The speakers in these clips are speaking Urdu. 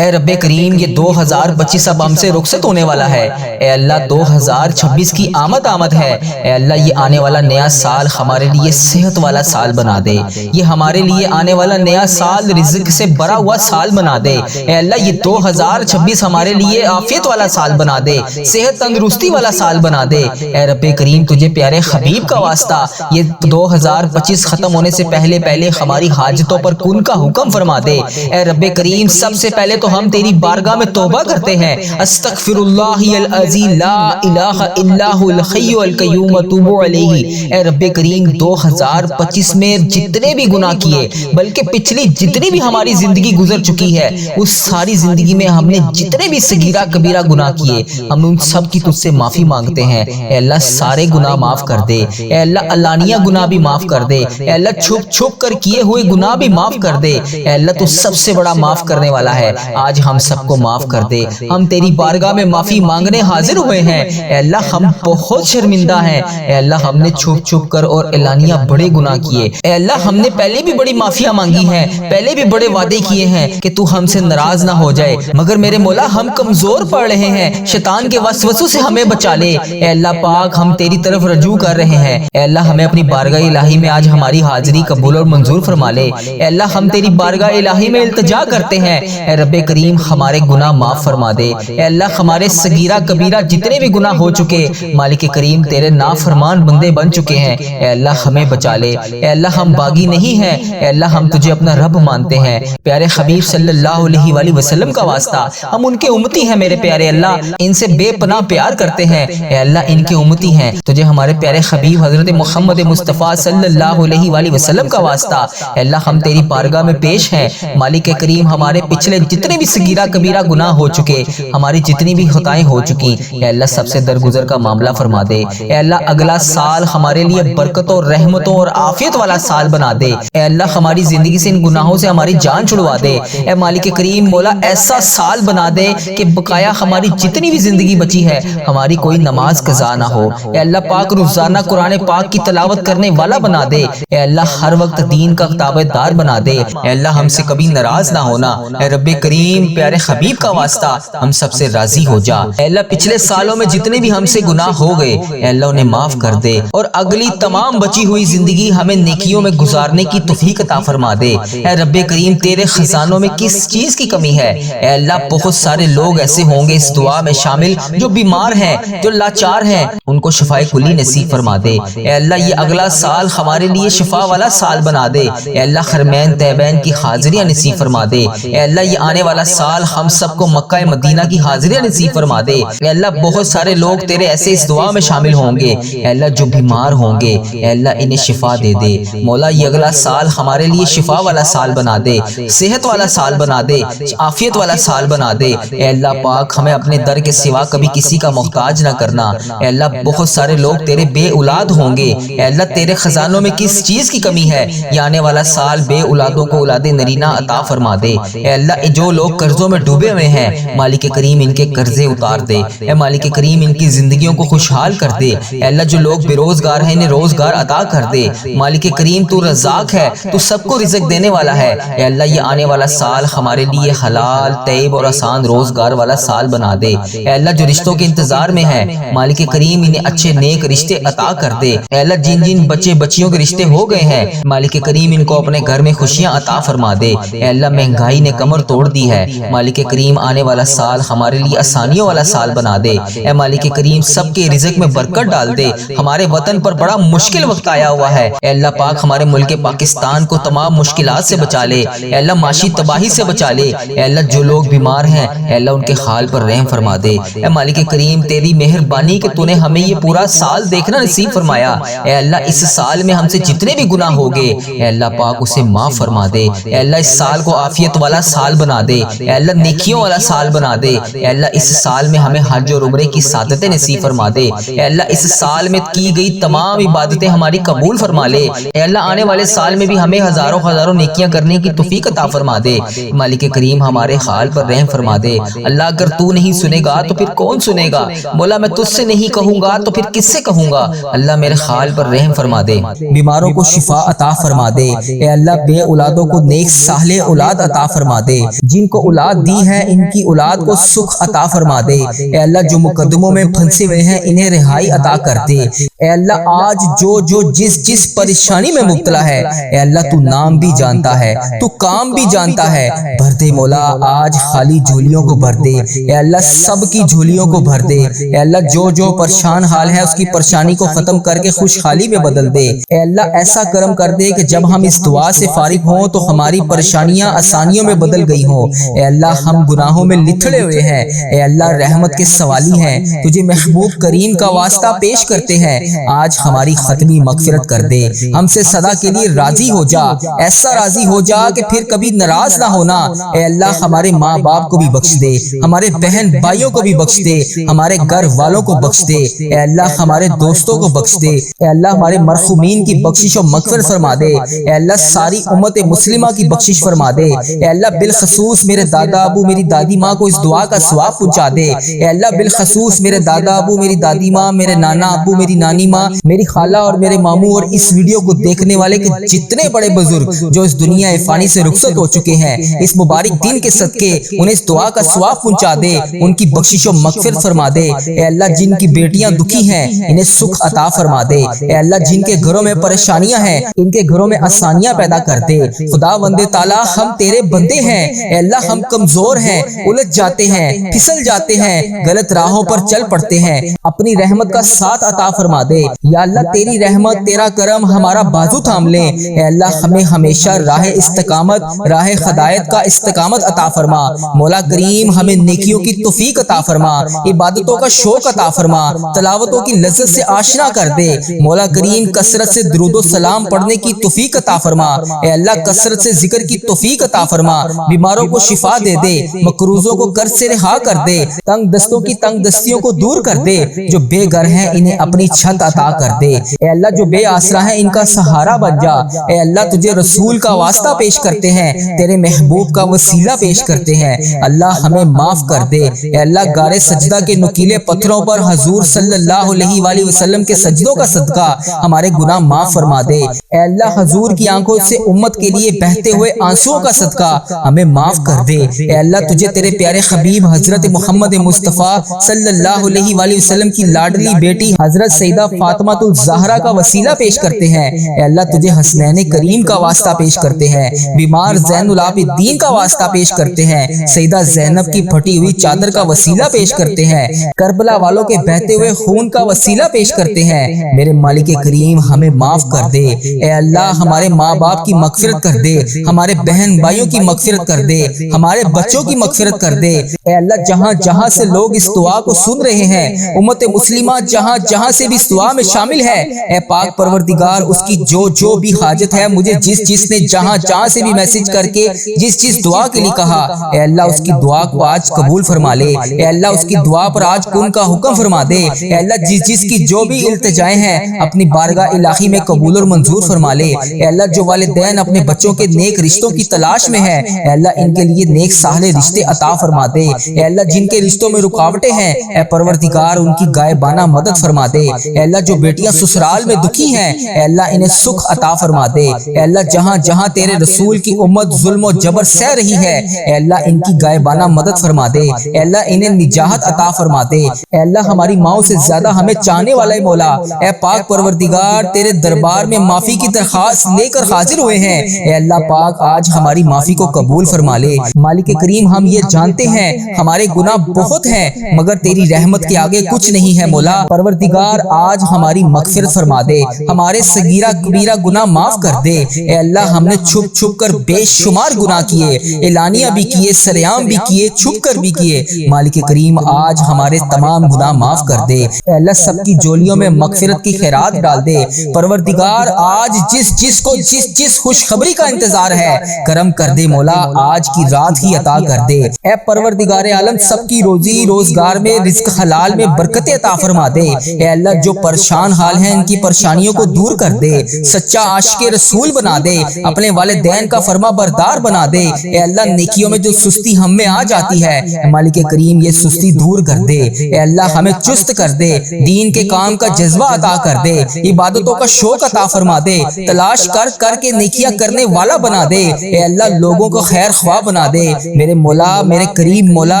اے رب کریم یہ 2025 اب ہم سے رخصت ہونے والا ہے۔ اے اللہ 2026 کی آمد ہے۔ اے اللہ یہ آنے والا نیا سال ہمارے لیے صحت والا سال بنا دے۔ یہ ہمارے لیے آنے والا نیا سال رزق سے بھرا ہوا سال بنا دے۔ اے اللہ یہ 2026 ہمارے لیے عافیت والا سال بنا دے، صحت تندرستی والا سال بنا دے۔ اے رب کریم تجھے پیارے حبیب کا واسطہ یہ 2025 ختم ہونے سے پہلے ہماری حاجتوں پر کن کا حکم فرما دے۔ اے رب کریم سب سے پہلے تو ہم تیری بارگاہ میں توبہ کرتے ہیں، استغفر اللہ العظیم لا الہ الا هو الحی القیوم اتوب علیہ۔ اے رب کریم 2025 میں جتنے بھی گناہ کیے، بلکہ پچھلی جتنی بھی ہماری زندگی گزر چکی ہے، اس ساری زندگی میں ہم نے جتنے بھی صغیرہ کبیرہ گناہ کیے، ہم ان سب کی تجھ سے معافی مانگتے ہیں۔ اے اللہ سارے گناہ معاف کر دے۔ اے اللہ علانیہ گناہ بھی معاف کر دے۔ اے اللہ چھپ چھپ کر کیے ہوئے گناہ بھی معاف کر دے۔ اے اللہ تو سب سے بڑا معاف کرنے والا ہے، آج ہم سب کو معاف کر دے۔ ہم تیری بارگاہ میں معافی مانگنے حاضر ہوئے ہیں۔ اے اللہ ہم بہت شرمندہ ہیں۔ اے اللہ ہم نے چھپ چھپ کر اور اعلانیہ بڑے گناہ کیے۔ اے اللہ ہم نے پہلے بھی بڑی معافیاں مانگی ہیں، پہلے بھی بڑے وعدے کیے ہیں کہ تو ہم سے ناراض نہ ہو جائے، مگر میرے مولا ہم کمزور پڑ رہے ہیں، شیطان کے وسوسوں سے ہمیں بچا لے۔ اے اللہ پاک ہم تیری طرف رجوع کر رہے ہیں۔ اے اللہ ہمیں اپنی بارگاہ الہی میں آج ہماری حاضری قبول اور منظور فرما لے۔ اے اللہ ہم تیری بارگاہ الہی میں التجا کرتے ہیں، اے رب کریم ہمارے گناہ معاف فرما دے۔ اے اللہ ہمارے صغیرہ کبیرہ جتنے بھی گناہ ہو چکے، مالک کریم تیرے نافرمان بندے بن چکے ہیں، اے اللہ ہمیں بچا لے۔ اے اللہ ہم باغی نہیں ہیں، اے اللہ ہم تجھے اپنا رب مانتے ہیں۔ پیارے حبیب صلی اللہ علیہ وآلہ وسلم کا واسطہ ہم ان کے امتی ہیں، میرے پیارے اللہ ان سے بے پناہ پیار کرتے ہیں، اے اللہ ان کے امتی ہیں، تجھے ہمارے پیارے حبیب حضرت محمد مصطفیٰ صلی اللہ علیہ وآلہ وسلم کا واسطہ اے اللہ ہم تیری بارگاہ میں پیش ہیں۔ مالک کریم ہمارے پچھلے جتنے بھی صغیرہ کبیرہ گناہ ہو چکے، ہماری جتنی بھی خطائیں ہو چکی، اے اللہ سب سے درگزر کا معاملہ فرما دے۔ اے اللہ اگلا سال ہمارے لیے برکتوں، رحمتوں اور عافیت والا سال بنا دے۔ اے اللہ ہماری زندگی سے ان گناہوں سے ہماری جان چھڑوا دے۔ اے مالک کریم مولا ایسا سال بنا دے کہ بقایا ہماری جتنی بھی زندگی بچی ہے ہماری کوئی نماز قضا نہ ہو۔ اے اللہ پاک روزانہ قرآن پاک کی تلاوت کرنے والا بنا دے۔ اے اللہ ہر وقت دین کا تابع دار بنا دے۔ اے اللہ ہم سے کبھی ناراض نہ ہونا۔ اے رب کریم پیارے حبیب کا واسطہ ہم سب سے راضی ہو جا۔ اے اللہ پچھلے سالوں میں جتنے بھی ہم سے گناہ ہو گئے، اے اللہ انہیں معاف کر دے، اور اگلی تمام بچی ہوئی زندگی ہمیں نیکیوں میں گزارنے کی توفیق عطا فرما دے۔ اے رب کریم تیرے خزانوں میں کس چیز کی کمی ہے؟ اے اللہ بہت سارے لوگ ایسے ہوں گے اس دعا میں شامل جو بیمار ہیں، جو لاچار ہیں، ان کو شفائے کلی نصیب فرما دے۔ اے اللہ یہ اگلا سال ہمارے لیے شفا والا سال بنا دے۔ اے اللہ حرمین طیبین کی حاضریاں نصیب فرما دے۔ اے اللہ یہ آنے والا سال ہم سب کو مکہ مدینہ کی حاضریاں نصیب فرما دے۔ اے اللہ بہت سارے لوگ تیرے ایسے اس دعا میں شامل ہوں گے، اے اللہ جو بیمار ہوں گے، اے اللہ انہیں شفا دے دے۔ مولا یہ اگلا سال ہمارے لیے شفا والا سال بنا دے، صحت والا سال بنا دے، عافیت والا سال بنا دے۔ اے اللہ پاک ہمیں اپنے در کے سوا کبھی کسی کا محتاج نہ کرنا۔ اے اللہ بہت سارے لوگ تیرے بے اولاد ہوں گے، اے اللہ تیرے خزانوں میں کس چیز کی کمی ہے؟ یہ آنے والا سال بے اولادوں کو اولاد نرینہ عطا فرما دے۔ اے اللہ جو لوگ قرضوں میں ڈوبے ہوئے ہیں، مالک کریم ان کے قرضے اتار دے۔ اے مالک کریم ان کی زندگیوں کو خوشحال کر دے۔ اے اللہ جو لوگ بے روزگار ہیں انہیں روزگار عطا کر دے۔ مالک کریم تو رزاق ہے، تو سب کو رزق دینے والا ہے۔ اے اللہ یہ آنے والا سال ہمارے لیے حلال، طیب اور آسان روزگار والا سال بنا دے۔ اے اللہ جو رشتوں کے انتظار میں ہیں، مالک کریم انہیں اچھے نیک رشتے عطا کر دے۔ اے اللہ جن جن بچے بچیوں کے رشتے ہو گئے ہیں، مالک کریم ان کو اپنے گھر میں خوشیاں عطا فرما دے۔ اے اللہ مہنگائی نے کمر توڑ دی ہے، مالک کریم آنے والا سال ہمارے لیے آسانیوں والا سال بنا دے۔ اے مالک کریم سب کے رزق میں برکت ڈال دے۔ ہمارے وطن پر بڑا مشکل وقت آیا ہوا ہے، اے اللہ پاک ہمارے ملک پاکستان کو تمام مشکلات سے بچا لے۔ اے اللہ معاشی تباہی سے بچا لے۔ اے اللہ جو لوگ بیمار ہیں، اے اللہ ان کے حال پر رحم فرما دے۔ اے مالک کریم تیری مہربانی کہ تو نے ہمیں یہ پورا سال دیکھنا نصیب فرمایا۔ اے اللہ اس سال میں ہم سے جتنے بھی گناہ ہو گئے، اے اللہ پاک اسے معاف فرما دے۔ اے اللہ اس سال کو عافیت والا سال بنا دے۔ اے اللہ نیکیوں والا سال بنا دے۔ اے اللہ اس سال میں ہمیں حج اور عمرے کی سعادتیں نصیب فرما دے۔ اے اللہ اس سال میں کی گئی تمام عبادتیں ہماری قبول فرما لے۔ اے اللہ آنے والے سال میں بھی ہمیں ہزاروں ہزاروں نیکیاں کرنے کی توفیق عطا فرما دے۔ مالک کریم ہمارے حال پر رحم فرما دے۔ اللہ اگر تو نہیں سنے گا تو پھر کون سنے گا؟ مولا میں تجھ سے نہیں کہوں گا تو پھر کس سے کہوں گا؟ اللہ میرے حال پر رحم فرما دے۔ بیماروں کو شفا عطا فرما دے۔ اے اللہ بے اولادوں کو نیک صالح اولاد عطا فرما دے۔ جن کو اولاد دی ہے ان کی اولاد کو سکھ عطا فرما دے۔ اے اللہ جو مقدموں میں پھنسے ہوئے ہیں انہیں رہائی عطا کر دے۔ اے اللہ آج جو جس پریشانی میں مبتلا ہے اے اللہ تو نام بھی جانتا ہے، تو کام بھی جانتا ہے، بھر دے مولا آج خالی جھولیوں کو بھر دے۔ اے اللہ سب کی جھولیوں کو بھر دے۔ اے اللہ جو پریشان حال ہے اس کی پریشانی کو ختم کر کے خوشحالی میں بدل دے۔ اے اللہ ایسا کرم کر دے کہ جب ہم اس دعا سے فارغ ہوں تو ہماری پریشانیاں آسانیوں میں بدل گئی ہوں۔ اے اللہ ہم گناہوں میں لتھڑے ہوئے ہیں، اے اللہ رحمت کے سوالی ہیں، تجھے محبوب کریم کا واسطہ پیش کرتے ہیں، آج ہماری ختمی مغفرت کر دے، ہم سے سدا کے لیے راضی ہو جا، ایسا راضی ہو جا کہ پھر کبھی ناراض نہ ہونا۔ اے اللہ ہمارے ماں باپ کو بھی بخش دے، ہمارے بہن بھائیوں کو بھی بخش دے، ہمارے گھر والوں کو بخش دے، اے اللہ ہمارے دوستوں کو بخش دے، اے اللہ ہمارے مرحومین کی بخشش و مغفرت فرما دے، اے اللہ ساری امت مسلمہ کی بخشش فرما دے، اے اللہ بالخصوص میرے دادا ابو میری دادی ماں کو اس دعا کا ثواب پہنچا دے، اے اللہ بالخصوص میرے دادا ابو میری دادی ماں، میرے نانا ابو میری نانی ماں، میری خالہ اور میرے ماموں اور اس ویڈیو کو دیکھنے والے کے جتنے بڑے بزرگ جو اس دنیا فانی سے رخصت ہو چکے ہیں، اس مبارک دن کے صدقے انہیں اس دعا کا ثواب پہنچا دے، ان کی بخشش و مغفرت فرما دے۔ اے اللہ جن کی بیٹیاں دکھی ہیں انہیں سکھ عطا فرما دے، اے اللہ جن کے گھروں میں پریشانیاں ہیں ان کے گھروں میں آسانیاں پیدا کر دے۔ خدا بندے تعالیٰ ہم تیرے بندے ہیں، اے اللہ ہم کمزور ہیں، الجھ جاتے ہیں، پھسل جاتے ہیں، غلط راہوں پر چل پڑتے ہیں، اپنی رحمت کا ساتھ عطا فرما دے۔ یا اللہ تیری رحمت تیرا کرم ہمارا بازو تھام لے، اے اللہ ہمیں ہمیشہ راہ استقامت، راہ ہدایت کا استقامت عطا فرما۔ مولا کریم ہمیں نیکیوں کی توفیق عطا فرما، عبادتوں کا شوق عطا فرما، تلاوتوں کی لذت سے آشنا کر دے۔ مولا کریم کثرت سے درود و سلام پڑھنے کی توفیق عطا فرما، اے اللہ کثرت سے ذکر کی توفیق عطا فرما، بیماروں کو شفا دے دے، مقروضوں کو قرض سے رہا کر دے، تنگ دستوں کی تنگ دستیوں کو دور کر دے، جو بے گھر ہیں انہیں اپنی چھت عطا کر دے، اے اللہ جو بے آسرا ہیں ان کا سہارا بن جا۔ اے اللہ تجھے رسول کا واسطہ پیش کرتے ہیں، تیرے محبوب کا وسیلہ پیش کرتے ہیں، اللہ ہمیں معاف کر دے۔ اے اللہ غار سجدہ کے نکیلے پتھروں پر حضور صلی اللہ علیہ وآلہ وسلم کے سجدوں کا صدقہ ہمارے گناہ معاف فرما دے۔ اے اللہ حضور کی آنکھوں سے امت کے لیے بہتے ہوئے آنسوؤں کا صدقہ ہمیں معاف کر دے۔ اے اللہ تجھے تیرے پیارے حبیب حضرت محمد مصطفیٰ صلی اللہ علیہ وآلہ وسلم کی لاڈلی بیٹی حضرت سیدہ فاطمہ الزہرا کا وسیلہ پیش کرتے ہیں، اے اللہ تجھے حسنین کریم کا واسطہ پیش کرتے ہیں، بیمار زین العابدین کا واسطہ پیش کرتے ہیں، سیدہ زینب کی پھٹی ہوئی چادر کا وسیلہ پیش کرتے ہیں، کربلا والوں کے بہتے ہوئے خون کا وسیلہ پیش کرتے ہیں۔ میرے مالک کریم ہمیں معاف کر دے، اے اللہ ہمارے ماں باپ کی مغفرت کر دے، ہمارے بہن بھائیوں کی مغفرت کر دے، ہمارے بچوں کی مغفرت کر دے۔ اے اللہ جہاں جہاں سے لوگ اس دعا کو سن رہے ہیں، امت مسلمہ جہاں جہاں سے بھی اس دعا میں شامل ہے، اے پاک پروردگار اس کی جو بھی حاجت ہے، مجھے جس نے جہاں سے بھی میسج کر کے جس دعا کے لیے کہا، اے اللہ اس کی دعا کو آج قبول فرما لے، اے اللہ اس کی دعا پر آج کن کا حکم فرما دے، اے اللہ جس کی جو بھی التجائیں ہیں اپنی بارگاہ الہی میں قبول اور منظور فرما لے۔ اے اللہ جو والدین اپنے بچوں کے نیک رشتوں کی تلاش میں ہیں، اے اللہ ان کے لیے نیک صالح رشتے عطا فرما دے۔ اے اللہ جن کے رشتوں میں رکاوٹیں ہیں، اے پروردگار ان کی غائبانہ مدد فرما دے۔ اے اللہ جو بیٹیاں سسرال میں دکھی ہیں، اے اللہ انہیں سکھ عطا فرما دے۔ اے اللہ جہاں جہاں تیرے رسول کی امت ظلم و جبر سہ رہی ہے، اے اللہ ان کی غائبانہ مدد فرما دے، اے اللہ انہیں نجات عطا فرما دے۔ اے اللہ ہماری ماؤں سے زیادہ ہمیں چاہنے والا مولا، اے پاک پروردگار تیرے دربار میں معافی کی درخواست لے کر حاضر ہوئے ہیں، اے اللہ پاک آج ہماری معافی کو قبول فرما لے۔ مالک کریم ہم یہ جانتے ہیں ہمارے گناہ بہت ہیں مگر تیری رحمت کے آگے کچھ نہیں ہے مولا۔ پروردگار آج ہماری مغفرت فرما دے، ہمارے صغیرہ کبیرہ گناہ معاف کر دے۔ اے اللہ ہم نے چھپ چھپ کر بے شمار گناہ کیے، اعلانیہ بھی کیے، سریعام بھی کیے، چھپ کر بھی کیے۔ مالک کریم آج ہمارے تمام گناہ معاف کر دے۔ اے اللہ سب کی جولیوں میں مغفرت کی خیرات ڈال دے۔ پروردگار آج جس کو جس خوشخبری کا انتظار ہے کرم کر دے مولا، آج کی رات ہی عطا کر دے۔ اے پروردگار عالم سب کی روزی روزگار میں رزق حلال میں برکت عطا فرما دے۔ اے اللہ جو پریشان حال ہیں ان کی پریشانیوں کو دور کر دے، سچا عاشق رسول بنا دے، اپنے والدین کا فرما بردار بنا دے۔ اے اللہ نیکیوں میں جو سستی ہم میں آ جاتی ہے، مالک کریم یہ سستی دور کر دے۔ اے اللہ ہمیں چست کر دے، دین کے کام کا جذبہ عطا کر دے، عبادتوں کا شوق عطا فرما دے، تلاش کر کے نیکیاں کرنے والا بنا دے۔ اے اللہ لوگوں کو خیر خواہ بنا دے۔ میرے مولا، میرے کریم مولا،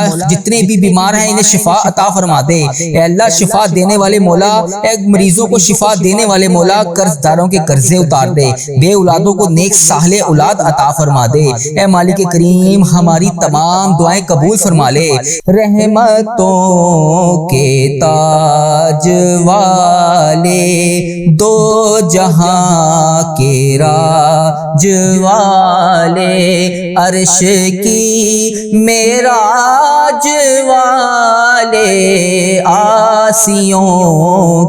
جتنے بھی بیمار ہیں انہیں شفا عطا فرما دے۔ اے اللہ شفا دینے والے مولا، اے مریضوں کو شفا دینے والے مولا، قرض داروں کے قرضے اتار دے، بے اولادوں کو نیک صالح اولاد عطا فرما دے۔ اے مالک کریم ہماری تمام دعائیں قبول فرما لے۔ رحمتوں کے تاج والے، دو جہاں کے راج والے، عرش کی معراج والے، آسیوں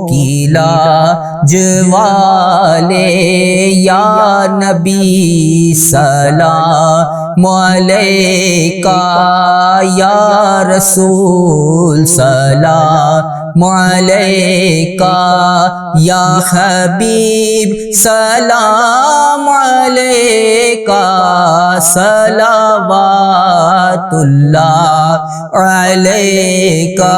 کی لاج والے، یا نبی سلام علیکہ، یا رسول سلام علیکہ، یا حبیب سلام علیکہ، صلوات اللہ علیکہ۔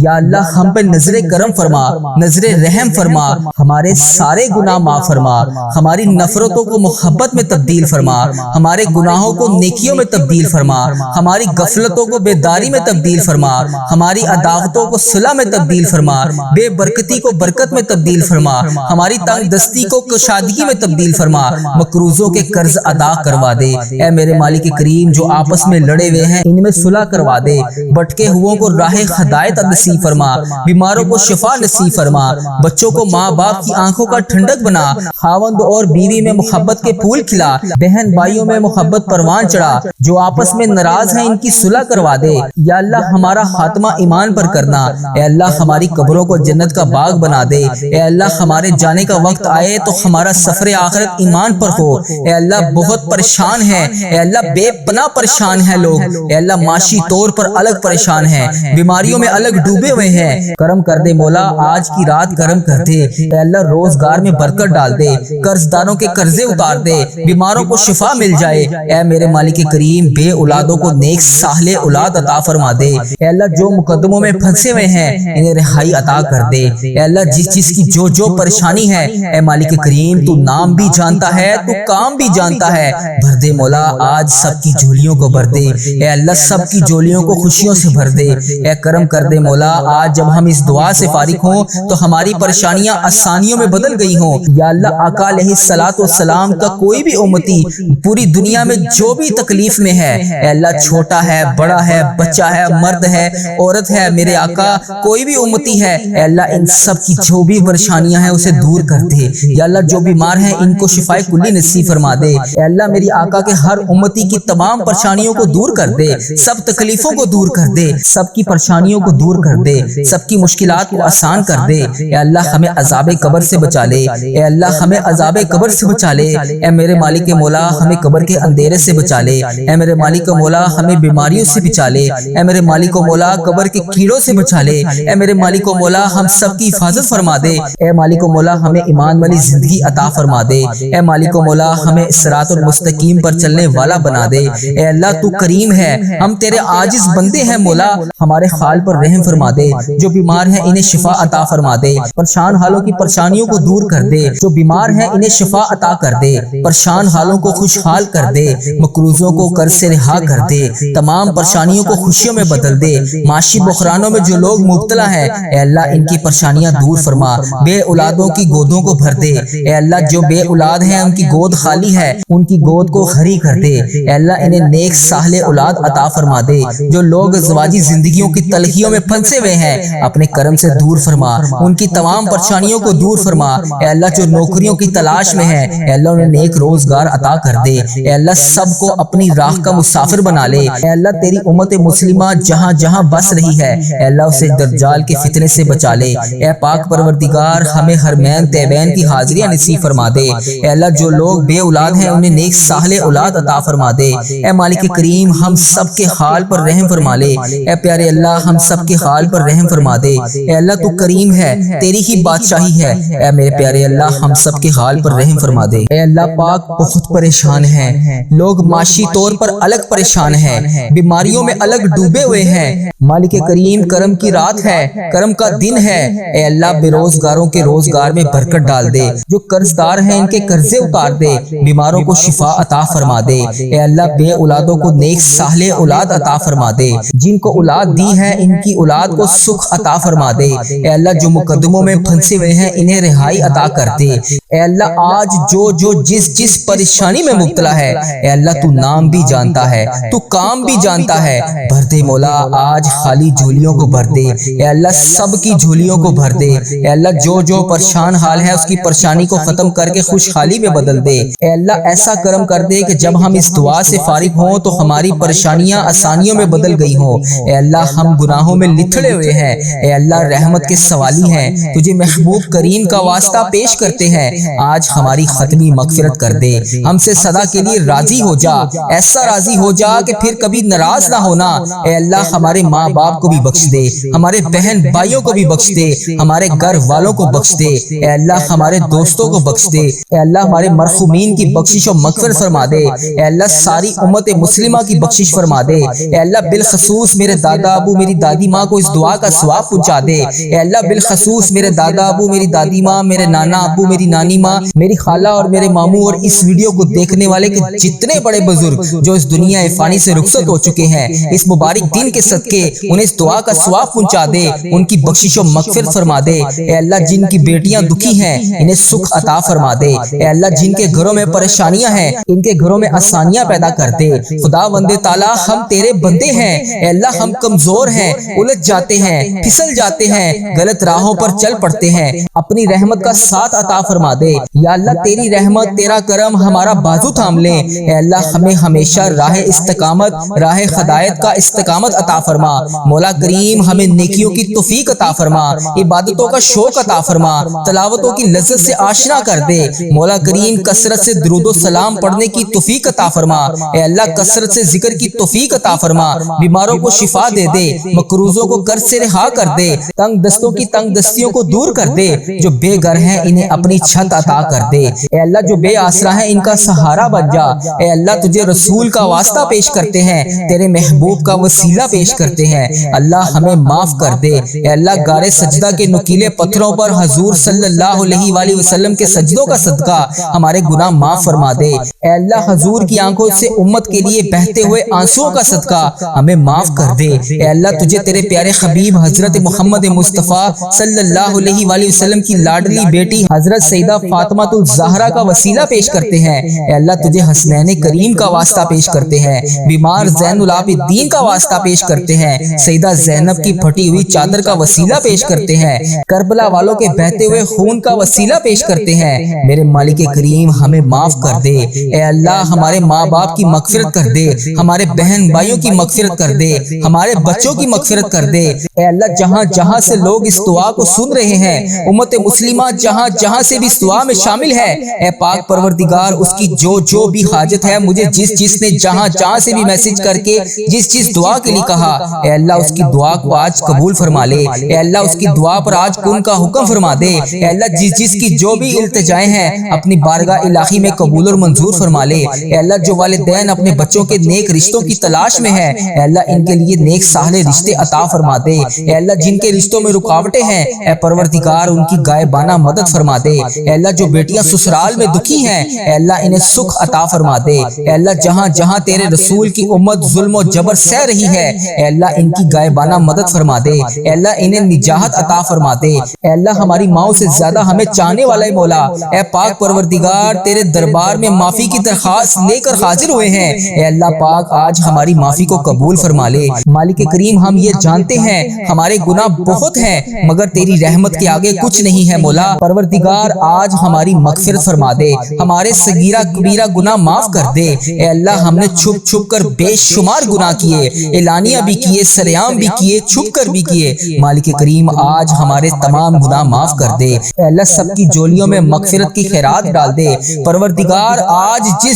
یا اللہ ہم پہ نظر کرم فرما، نظر رحم فرما، ہمارے سارے گناہ معاف فرما، ہماری نفرتوں کو محبت میں تبدیل فرما، ہمارے گناہوں کو نیکیوں میں تبدیل فرما، ہماری غفلتوں کو بیداری میں تبدیل فرما، ہماری عداوتوں کو صلح میں تبدیل فرما، بے برکتی کو برکت میں تبدیل فرما، ہماری تنگ دستی کو کشادگی میں تبدیل فرما، مقروضوں کے قرض ادا کروا دے۔ اے میرے مالک کریم جو آپس میں لڑے ہوئے ہیں ان میں صلح کروا دے، بھٹکے ہوئوں کو راہ ہدایت نصیب فرما، بیماروں کو شفا نصیب فرما، بچوں کو ماں باپ کی آنکھوں کا ٹھنڈک بنا، خاوند اور بیوی میں محبت کے پھول کھلا، بہن بھائیوں میں محبت پروان چڑھا، جو آپس میں ناراض ہیں ان کی صلح کروا دے۔ یا اللہ ہمارا خاتمہ ایمان پر کرنا، اے اللہ ہماری قبروں کو جنت کا باغ بنا دے، اے اللہ ہمارے جانے کا وقت آئے تو ہمارا سفر آخرت ایمان پر ہو۔ اے اللہ بہت پریشان ہے، اے اللہ بے پناہ پریشان ہے لوگ، اے اللہ معاشی طور پر الگ پریشان ہیں، بیماریوں میں الگ ڈوبے ہوئے ہیں، کرم کر دے مولا، آج کی رات کرم کر دے، اے اللہ روزگار میں برکت ڈال دے، قرض داروں کے قرضے اتار دے، بیماروں کو شفا مل جائے، اے میرے مالک کریم بے اولادوں کو نیک صالح اولاد عطا فرما دے، اے اللہ جو مقدموں میں پھنسے ہوئے ہیں انہیں رہائی عطا کر دے، اے اللہ جس چیز کی جو پریشانی ہے اے مالک کریم تو نام بھی جانتا ہے، تو کام بھی جانتا ہے، بھر دے مولا، آج سب کی جھولیوں کو بھر دے، اے اللہ سب کی جھولیوں کو خوشیوں سے بھر دے، اے کرم کر دے مولا، آج جب ہم اس دعا سے فارغ ہوں تو ہماری پریشانیاں آسانیوں میں بدل گئی ہوں۔ یا اللہ آقا علیہ الصلوۃ والسلام کا کوئی بھی امتی پوری دنیا میں جو بھی تکلیف میں ہے، اے اللہ چھوٹا ہے، بڑا ہے، بچہ ہے، مرد ہے، عورت ہے، میرے آقا کوئی بھی امتی ہے، اے اللہ ان سب کی جو بھی پریشانیاں ہیں اسے دور کر دے۔ یا اللہ جو بیمار ہیں ان کو شفائے کلی نصیب فرما دے، اے اللہ میری آقا کے ہر امتی کی تمام پریشانیوں کو دور کر دے، سب تکلیفوں کو دور کر دے، سب کی پریشانیوں کو دور کر دے، سب کی مشکلات کو آسان کر دے۔ اے اللہ ہمیں عذاب قبر سے بچا لے، اے اللہ ہمیں عذاب قبر سے بچا لے، اے میرے مالک مولا ہمیں قبر کے اندھیرے سے بچا لے، اے میرے مالک مولا ہمیں بیماریوں سے بچا لے، اے میرے مالک مولا قبر کے کیڑوں سے بچا لے، اے میرے مالک مولا ہم سب کی حفاظت فرما دے، اے مالک مولا ہمیں ایمان والی زندگی عطا فرما دے، اے مالک مولا ہمیں صراط المستقیم پر چلنے والا بنا دے۔ اے اللہ تو کریم ہے، ہم تیرے عاجز بندے ہیں مولا، ہمارے حال پر رحم فرما دے، جو بیمار ہیں انہیں شفا عطا فرما دے، پریشان حالوں کی پریشانیوں کو دور کر دے، جو بیمار ہیں انہیں شفا عطا کر دے، پریشان حالوں کو خوشحال کر دے، مقروضوں کو قرض سے رہا کر دے، تمام پریشانیوں کو خوشیوں میں بدل دے، معاشی بحرانوں میں جو لوگ مبتلا ہیں اے اللہ ان کی پریشانیاں دور فرما، بے اولادوں کی گودوں کو بھر دے، اے اللہ جو بے اولاد ہیں ان کی گود خالی ہے ان کی گود کو ہری کر دے، اے اللہ انہیں نیک صالح اولاد عطا فرما دے، جو لوگ ازواجی زندگیوں کی تلخیوں میں پھنسے ہوئے ہیں اپنے کرم سے دور فرما، ان کی تمام پریشانیوں کو دور فرما، اے اللہ جو نوکریوں کی تلاش میں ہے اے اللہ انہیں نیک روزگار عطا کر دے، اے اللہ سب کو اپنی راہ کا مسافر بنا لے، اے اللہ تیری امت مسلمہ جہاں جہاں بس رہی ہے اے اللہ اسے دجال کے فتنے سے بچا لے، اے پاک پروردگار ہمیں حرمین طیبین کی حاضریاں نصیب فرما دے، اے اللہ جو لوگ بے اولاد ہیں انہیں نیک صالح اولاد عطا فرما دے، اے مالک کریم ہم سب کے حال پر رحم فرما لے، اے پیارے اللہ ہم سب کے حال پر رحم فرما دے، اے اللہ تو کریم ہے، تیری ہی بادشاہی ہے، اے میرے پیارے اللہ ہم سب کے حال پر رحم فرما دے۔ اے اللہ پاک بہت پریشان ہیں لوگ، معاشی طور پر الگ پریشان ہیں، بیماریوں میں الگ ڈوبے ہوئے ہیں، مالک کریم کرم کی رات ہے، کرم کا دن ہے، اے اللہ بے روزگاروں کے روزگار میں برکت ڈال دے، جو قرض دار ہیں ان کے قرضے اتار دے، بیماروں کو شفا عطا فرما دے، اے اللہ بے اولادوں کو نیک صالح اولاد عطا فرما دے، جن کو اولاد دی ہے ان کی اولاد کو سکھ عطا فرما دے، اے اللہ جو مقدموں میں پھنسے ہوئے ہیں انہیں رہائی عطا کر دے، اے اللہ آج جو جس پریشانی میں مبتلا ہے، اے اللہ تو نام بھی جانتا ہے، تو کام بھی جانتا ہے، بھر دے مولا آج خالی جھولیوں کو بھر دے، اے اللہ سب کی جھولیوں کو بھر دے، اے اللہ جو پریشان حال ہے اس کی پریشانی کو ختم کر کے خوشحالی میں بدل دے، اے اللہ ایسا کرم کر دے کہ جب ہم اس دعا سے فارغ ہوں تو ہماری پریشانیاں آسانیوں میں بدل گئی ہوں، اے اللہ ہم گناہوں میں لتھڑے ہوئے ہیں، اے اللہ رحمت کے سوالی ہیں، تجھے محبوب کریم کا واسطہ پیش کرتے ہیں، آج ہماری ختمی مغفرت کر دے، ہم سے سدا کے لیے راضی ہو جا، ایسا راضی ہو جا کہ پھر کبھی ناراض نہ ہونا، اے اللہ ہمارے ماں باپ کو بھی بخش دے، ہمارے بہن بھائیوں کو بھی بخش دے، ہمارے گھر والوں کو بخش دے، اے اللہ ہمارے دوستوں کو بخش دے، اے اللہ ہمارے مرحومین کی بخشش و مغفرت فرما دے، اے اللہ ساری امت مسلمہ کی بخشش فرما دے، اے اللہ بالخصوص میرے دادا ابو میری دادی ماں کو اس دعا کا ثواب پہنچا دے، اے اللہ بالخصوص میرے دادا ابو میری دادی ماں، میرے نانا ابو میری نانی ماں، میری خالہ اور میرے ماموں اور اس ویڈیو کو دیکھنے والے کے جتنے بڑے بزرگ جو اس دنیا فانی سے رخصت ہو چکے ہیں، اس مبارک دن کے صدقے انہیں اس دعا کا ثواب پہنچا دے، ان کی بخشش و مغفرت فرما دے، اے اللہ جن کی بیٹیاں دکھی ہیں انہیں سکھ عطا فرما دے، اے اللہ جن کے گھروں میں پریشانیاں ہیں ان کے گھروں میں آسانیاں پیدا کر دے، خدا وند تعالیٰ ہم تیرے بندے ہیں، اے اللہ ہم کمزور ہیں، الجھ جاتے ہیں، پھسل جاتے ہیں، غلط راہوں پر چل پڑتے ہیں، اپنی رحمت کا ساتھ عطا فرما دے، یا اللہ تیری رحمت تیرا کرم ہمارا بازو تھام لے، اے اللہ ہمیں ہمیشہ راہ استقامت راہ ہدایت کا استقامت عطا فرما، مولا کریم ہمیں نیکیوں کی توفیق عطا فرما، عبادتوں کا شوق عطا فرما، تلاوتوں کی لذت سے آشنا کر دے، مولا کریم کثرت سے درود و سلام پڑھنے کی توفیق عطا فرما، اے اللہ کثرت سے ذکر کی توفیق عطا فرما، بیماروں کو شفا دے دے، مقروضوں کو قرض سے رہا کر دے، تنگ دستوں کی تنگ دستیوں کو دور کر دے، جو بے گھر ہیں انہیں اپنی چھت عطا کر دے، اے اللہ جو بے آسرا ہیں ان کا سہارا بن جا، اے اللہ تجھے رسول کا واسطہ پیش کرتے ہیں، تیرے محبوب کا وسیلہ پیش کرتے ہیں، اللہ ہمیں معاف کر دے، اے اللہ غار سجدہ کے نکیلے پتھروں پر حضور صلی اللہ علیہ وآلہ وسلم کے سجدوں کا صدقہ ہمارے گناہ معاف فرما دے، اے اللہ حضور کی آنکھوں سے امت کے لیے بہتے ہوئے آنسوؤں کا صدقہ ہمیں معاف کر دے، اے اللہ تجھے تیرے پیارے حبیب حضرت محمد مصطفیٰ صلی اللہ علیہ وآلہ وسلم کی لاڈلی بیٹی حضرت سیدہ فاطمہ الزہرا کا وسیلہ پیش کرتے ہیں، اے اللہ تجھے حسنین کریم کا واسطہ پیش کرتے ہیں، بیمار زین العابدین کا واسطہ پیش کرتے ہیں، سیدہ زینب کی پھٹی ہوئی چادر کا وسیلہ پیش کرتے ہیں، کربلا والوں کے بہتے ہوئے خون کا وسیلہ پیش کرتے ہیں، میرے مالک کریم ہمیں معاف کر دے، اے اللہ ہمارے ماں باپ کی مغفرت کر دے، ہمارے بہن بھائیوں کی مغفرت کر دے، ہمارے بچوں کی مغفرت کر دے، اے اللہ جہاں جہاں سے لوگ اس دعا کو سن رہے ہیں، امت مسلمہ جہاں جہاں سے بھی اس دعا میں شامل ہے، اے پاک پروردگار اس کی جو بھی حاجت ہے، مجھے جس نے جہاں جہاں سے بھی میسج کر کے جس دعا کے لیے کہا، اے اللہ اس کی دعا کو آج قبول فرما لے، اے اللہ اس کی دعا پر آج کن کا حکم فرما دے، اے اللہ جس کی جو بھی التجائیں ہیں اپنی بارگاہ الہی میں قبول اور منظور فرما لے، اے اللہ جو والدین اپنے بچوں کے نیک رشتوں کی تلاش میں ہیں، اے اللہ ان کے لیے نیک صالح رشتے عطا فرما دے، اے اللہ جن کے رشتوں میں رکاوٹیں ہیں، اے پروردگار ان کی غائبانہ مدد فرما دے، اے اللہ جو بیٹیاں سسرال میں دکھی ہیں، اے اللہ انہیں سکھ عطا فرما دے، اے اللہ جہاں جہاں تیرے رسول کی امت ظلم و جبر سہ رہی ہے، اے اللہ ان کی غائبانہ مدد فرما دے، اے اللہ انہیں نجات عطا فرما دے، اے اللہ ہماری ماؤں سے زیادہ ہمیں چاہنے والا مولا، اے پاک پروردگار تیرے دربار میں معافی کی درخواست لے کر حاضر ہوئے ہیں، اے اللہ پاک آج ہماری معافی کو قبول فرما لے، مالک کریم ہم یہ جانتے ہیں ہمارے گناہ بہت ہیں مگر تیری رحمت کے آگے کچھ نہیں ہے، مولا پروردگار آج ہماری مغفرت فرما دے، ہمارے صغیرہ کبیرہ گناہ معاف کر دے، اے اللہ ہم نے چھپ چھپ کر بے شمار گناہ کیے، اعلانیہ بھی کیے، سریعام بھی کیے، چھپ کر بھی کیے، مالک کریم آج ہمارے تمام گناہ معاف کر دے، اے اللہ سب کی جولیوں میں مغفرت کی خیرات ڈال دے، پروردگار آج آج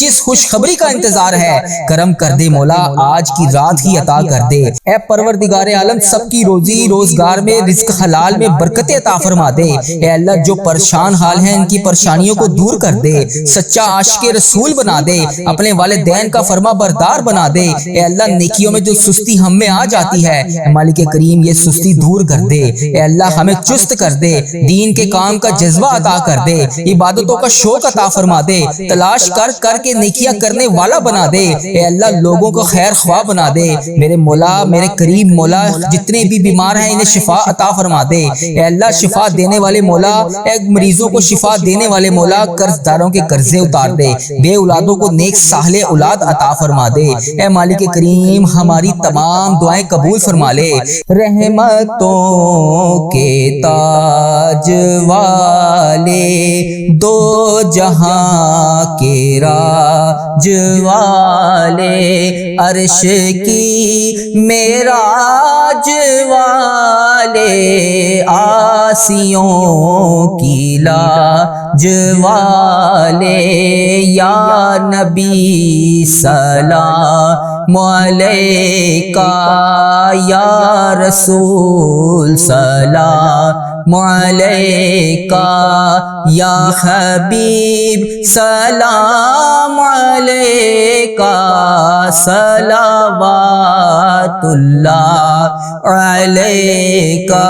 جس خوشخبری کا انتظار ہے، کرم کر دے مولا آج کی رات ہی عطا کر دے۔ اے پروردگار عالم، سب کی روزی روزگار میں، رزق حلال میں برکت عطا فرما دے۔ اے اللہ جو پریشان حال ہیں ان کی پریشانیوں کو دور کر دے، سچا عاشق رسول بنا دے، اپنے والدین کا فرما بردار بنا دے۔ اے اللہ نیکیوں میں جو سستی ہم میں آ جاتی ہے، اے مالک کریم یہ سستی دور کر دے۔ اے اللہ ہمیں چست کر دے، دین کے کام کا جذبہ عطا کر دے، عبادتوں کا شوق عطا فرما دے، تلاش کر کے نیکیاں کرنے والا بنا دے۔ اے اللہ لوگوں کو خیر خواہ بنا دے۔ میرے مولا، میرے کریم مولا، جتنے بھی بیمار ہیں انہیں شفا عطا فرما دے۔ اے اللہ شفا دینے والے مولا، اے مریضوں کو شفا دینے والے مولا، قرض داروں کے قرضے اتار دے، بے اولادوں کو نیک صالح اولاد عطا فرما دے۔ اے مالک کریم ہماری تمام دعائیں قبول فرما لے۔ رحمتوں کے تاج والے، دو جہاں کے راج والے، عرش کی معراج والے، آسیوں کی لاج والے، یا نبی سلام علیکہ، یا رسول سلام علیکہ، یا حبیب سلام علیکہ، صلوات اللہ علیکہ۔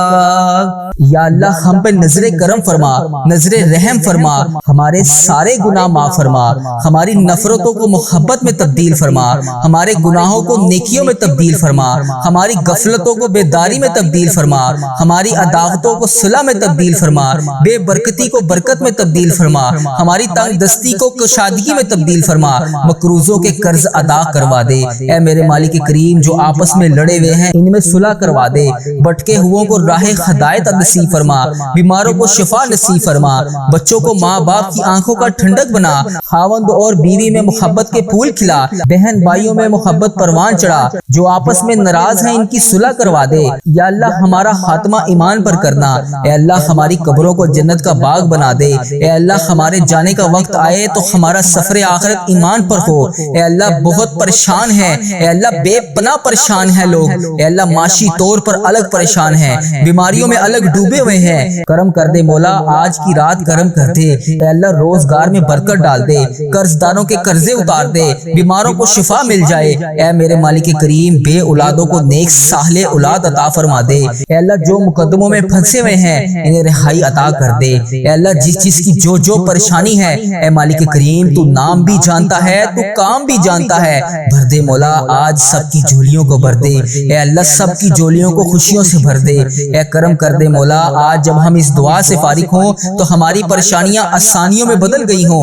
یا اللہ ہم پہ نظر کرم فرما، نظر رحم فرما، ہمارے سارے گناہ معاف فرما، ہماری نفرتوں کو محبت میں تبدیل فرما، ہمارے گناہوں کو نیکیوں میں تبدیل فرما، ہماری غفلتوں کو بیداری میں تبدیل فرما، ہماری عداوتوں کو صلح میں تبدیل فرما، بے برکتی کو برکت میں تبدیل فرما، ہماری تنگ دستی کو کشادگی میں تبدیل فرما، مقروضوں کے قرض ادا کروا دے۔ اے میرے مالک کریم جو آپس میں لڑے ہوئے ہیں ان میں صلح کروا دے، بھٹکے ہوئوں کو راہ ہدایت نصیب فرما، بیماروں کو شفا نصیب فرما، بچوں کو ماں باپ کی آنکھوں کا ٹھنڈک بنا، خاوند اور بیوی میں محبت کے پھول کھلا، بہن بھائیوں میں محبت پروان چڑھا، جو آپس میں ناراض ہیں ان کی صلح کروا دے۔ یا اللہ ہمارا خاتمہ ایمان پر کرنا، اے اللہ ہماری قبروں کو جنت کا باغ بنا دے، اے اللہ ہمارے جانے کا وقت آئے تو ہمارا سفر آخرت ایمان پر ہو۔ اے اللہ بہت پریشان ہے، اے اللہ بے پناہ پریشان ہے لوگ، اے اللہ معاشی طور پر الگ پریشان ہیں، بیماریوں میں الگ ڈوبے ہوئے ہیں، کرم کر دے مولا آج کی رات کرم کر دے۔ اے اللہ روزگار میں برکت ڈال دے، قرض داروں کے قرضے اتار دے، بیماروں کو شفا مل جائے۔ اے میرے مالک کریم بے اولادوں کو نیک صالح اولاد عطا فرما دے۔ اے اللہ جو مقدموں میں پھنسے ہوئے ہیں انہیں رہائی عطا کر دے۔ اے اللہ جس چیز کی جو پریشانی ہے، اے مالک کریم تو نام بھی جانتا ہے، تو کام بھی جانتا ہے، بھر دے مولا آج سب کی جھولیوں کو بھر دے۔ اے اللہ سب کی جھولیوں کو خوشیوں سے بھر دے۔ اے کرم کر دے مولا آج جب ہم اس دعا سے فارغ ہوں تو ہماری پریشانیاں آسانیوں میں بدل گئی ہوں۔